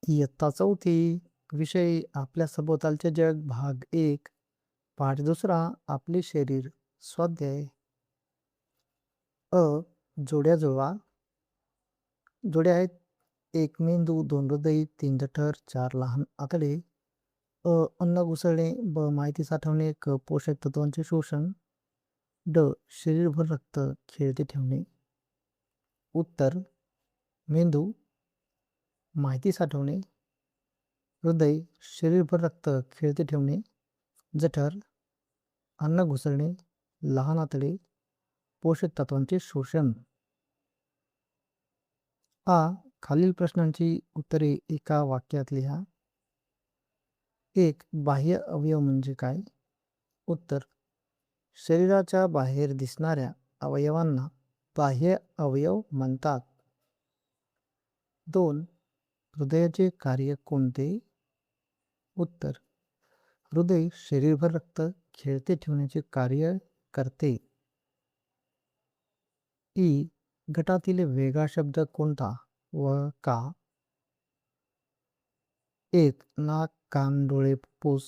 इयत्ता चौथी. विषय आपल्या सभोवतालचे जग, भाग 1, पाठ 2. आपले शरीर. स्वाध्याय. अ. जोड्या जुळवा. जोड्या आहेत: 1 मेंदू, 2 हृदय, 3 जठर, 4 लहान आतडे. अ. अन्न घुसळणे. ब. माहिती साठवणे. क. पोषक तत्वांचे शोषण. ड. शरीरभर रक्त खेळते ठेवणे. उत्तर: मेंदू माहिती साठवणे, हृदय शरीरभर रक्त खेळते ठेवणे, जठर अन्न घुसळणे, लहान आतडे पोषक तत्वांचे शोषण. आ. खालील प्रश्नांची उत्तरे एका वाक्यात लिहा. 1. बाह्य अवयव म्हणजे काय? उत्तर: शरीराच्या बाहेर दिसणाऱ्या अवयवांना बाह्य अवयव म्हणतात. 2. हृदयाचे कार्य कोणते? उत्तर: हृदय शरीरभर रक्त खेळते ठेवण्याचे कार्य करते. ई. गटातील वेगळा शब्द कोणता व का? 1. नाक, कान, डोळे, फुफ्फुस.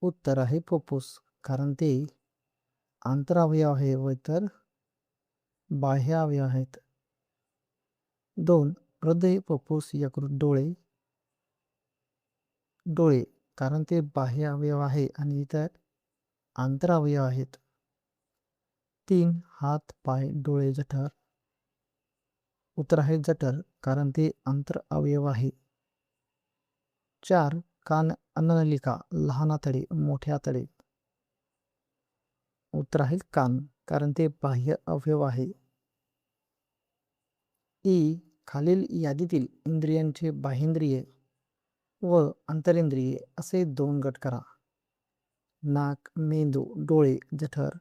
उत्तर आहे फुफ्फुस, कारण ते आंतरावयव आहे व इतर बाह्य अवयव आहेत. 2. हृदय, फुफ्फुस, यकृत, डोळे. डोळे, कारण ते बाह्य अवयव आहे आणि इतर आंतरावयव आहेत. 3. हात, पाय, डोळे, जठर. उत्तर आहे जठर, कारण ते आंतर अवयव आहे. 4. कान, अन्ननलिका, लहान आतडे, मोठे आतडे. उत्तर आहे कान, कारण ते बाह्य अवयव आहे. ई. खालील यादीतील इंद्रियांचे बाह्येंद्रिय व अंतरेंद्रिय असे 2 गट करा. नाक, मेंदू, डोळे, जठर,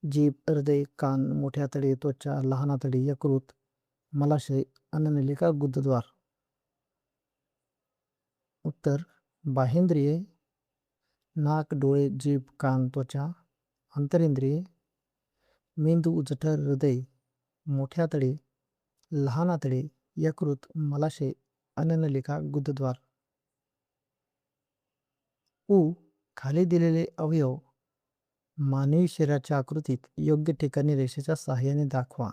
जीभ, हृदय, कान, मोठे आतडे, त्वचा, लहान आतडे, यकृत, मलाशय, अन्ननलिका, गुदद्वार. उत्तर: बाह्येंद्रिय: नाक, डोळे, जीभ, कान, त्वचा. अंतरेंद्रिय: मेंदू, जठर, हृदय, मोठे आतडे, लहान आतडे, यकृत, मलाशय, अन्ननलिका, गुदद्वार. उ. खाली दिलेले अवयव मानवी शरीराच्या आकृतीत योग्य ठिकाणी रेषेच्या सहाय्याने दाखवा.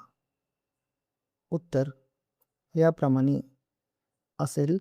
उत्तर याप्रमाणे असेल.